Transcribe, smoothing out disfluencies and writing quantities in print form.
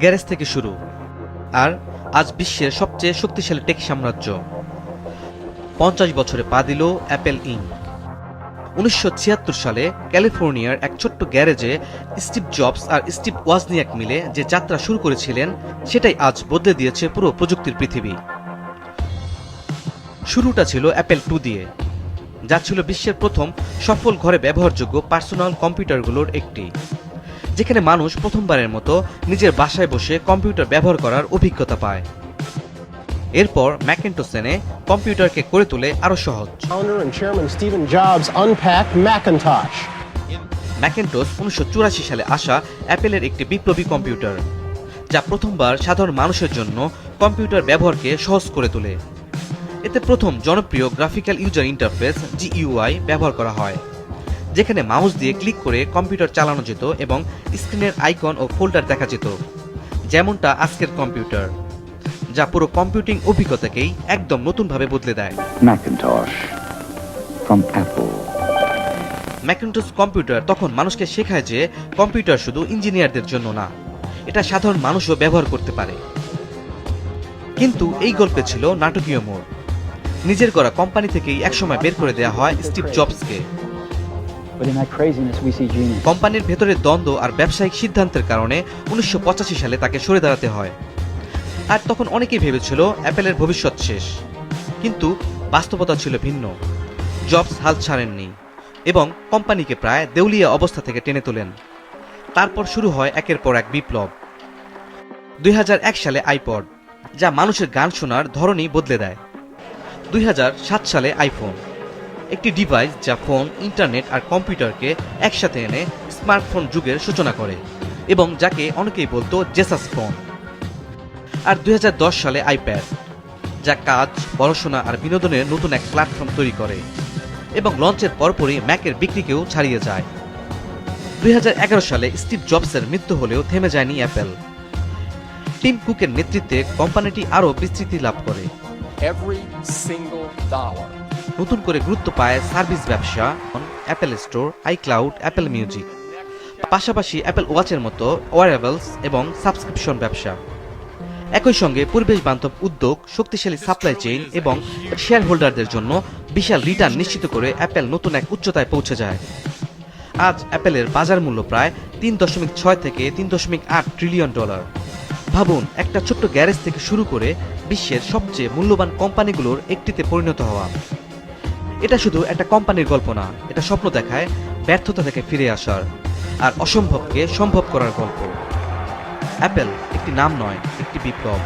Garage থেকে শুরু, আর আজ বিশ্বের সবচেয়ে শক্তিশালী টেক সাম্রাজ্য। 50 বছরে পা দিল অ্যাপেল ইনক। 1976 সালে ক্যালিফোর্নিয়ার এক ছোট্ট গ্যারেজে স্টিভ জবস আর স্টিভ ওয়াজনিয়াক মিলে যে যাত্রা শুরু করেছিলেন, সেটাই আজ বদলে দিয়েছে পুরো প্রযুক্তির পৃথিবী। শুরুটা ছিল অ্যাপেল II দিয়ে, যা ছিল বিশ্বের প্রথম সফল ঘরে ব্যবহারযোগ্য পার্সোনাল কম্পিউটারগুলোর একটি, যেখানে মানুষ প্রথমবারের মতো নিজের বাসায় বসে কম্পিউটার ব্যবহার করার অভিজ্ঞতা পায়। এরপর ম্যাকিন্টশ এনে কম্পিউটারকে করে তোলে আরও সহজ। Founder and Chairman Stephen Jobs unpacked Macintosh. Macintosh 1984 সালে আসা অ্যাপেলের একটি বিপ্লবী কম্পিউটার, যা প্রথমবার সাধারণ মানুষের জন্য কম্পিউটার ব্যবহারকে সহজ করে তোলে। এতে প্রথম জনপ্রিয় গ্রাফিক্যাল ইউজার ইন্টারফেস GUI ব্যবহার করা হয়, যেখানে মাউস দিয়ে ক্লিক করে কম্পিউটার চালানো যেত এবং স্ক্রিনের আইকন ও ফোল্ডার দেখা যেত, যেমনটা আজকের কম্পিউটার, যা পুরো কম্পিউটিং অভিজ্ঞতাকেই একদম নতুনভাবে বদলে দেয়। Macintosh from Apple. Macintosh computer তখন মানুষকে শেখায় যে কম্পিউটার শুধু ইঞ্জিনিয়ারদের জন্য না, এটা সাধারণ মানুষও ব্যবহার করতে পারে। কিন্তু এই গল্পে ছিল নাটকীয় মোড়। নিজের গড়া কোম্পানি থেকেই একসময় বের করে দেওয়া হয় Steve জবসকে। But in that craziness we see genius. কোম্পানির ভেতরে দ্বন্দ্ব আর ব্যবসায়িক সিদ্ধান্তের কারণে 1985 সালে তাকে সরে দাঁড়াতে হয়। আর তখন অনেকেই ভেবেছিল অ্যাপেলের ভবিষ্যৎ শেষ, কিন্তু বাস্তবতা ছিল ভিন্ন। জবস হাল ছাড়েননি এবং কোম্পানিকে প্রায় দেউলিয়া অবস্থা থেকে টেনে তোলেন। তারপর শুরু হয় একের পর এক বিপ্লব। 2001 সালে আইপড, যা মানুষের গান শোনার ধরনই বদলে দেয়। 2007 সালে আইফোন, একটি ডিভাইস যা ফোন, ইন্টারনেট আর কম্পিউটারকে একসাথে এনে স্মার্টফোন যুগের সূচনা করে এবং যাকে অনেকেই বলতো জেসাস ফোন। আর 2010 সালে আইপ্যাড, যা কাজ, পড়াশোনা আর বিনোদনের নতুন এক প্ল্যাটফর্ম তৈরি করে এবং লঞ্চের পরপরই ম্যাকের বিক্রিকেও ছাড়িয়ে যায়। 2011 সালে স্টিভ জবসের মৃত্যু হলেও থেমে যায়নি অ্যাপেল। টিম কুকের নেতৃত্বে কোম্পানিটি আরও বিস্তৃতি লাভ করে। Every single dollar. নতুন করে গুরুত্ব পায় সার্ভিস ব্যবসা, Apple store, iCloud, Apple music, পাশাপাশি অ্যাপেল ওয়াচের মতো ওয়ারেবলস এবং সাবস্ক্রিপশন ব্যবসা। একই সঙ্গে পরিবেশ বান্ধব উদ্যোগ, শক্তিশালী সাপ্লাই চেইন এবং শেয়ার হোল্ডারদের জন্য বিশাল রিটার্ন নিশ্চিত করে অ্যাপেল নতুন এক উচ্চতায় পৌঁছে যায়। আজ অ্যাপেলের বাজার মূল্য প্রায় 3.6 থেকে 3.8 ট্রিলিয়ন ডলার। ভাবুন, একটা ছোট্ট গ্যারেজ থেকে শুরু করে বিশ্বের সবচেয়ে মূল্যবান কোম্পানিগুলোর একটিতে পরিণত হওয়া। এটা শুধু একটা কোম্পানির গল্প না, এটা স্বপ্ন দেখায় ব্যর্থতা থেকে ফিরে আসার আর অসম্ভবকে সম্ভব করার গল্প। অ্যাপেল একটি নাম নয়, একটি বিপ্লব।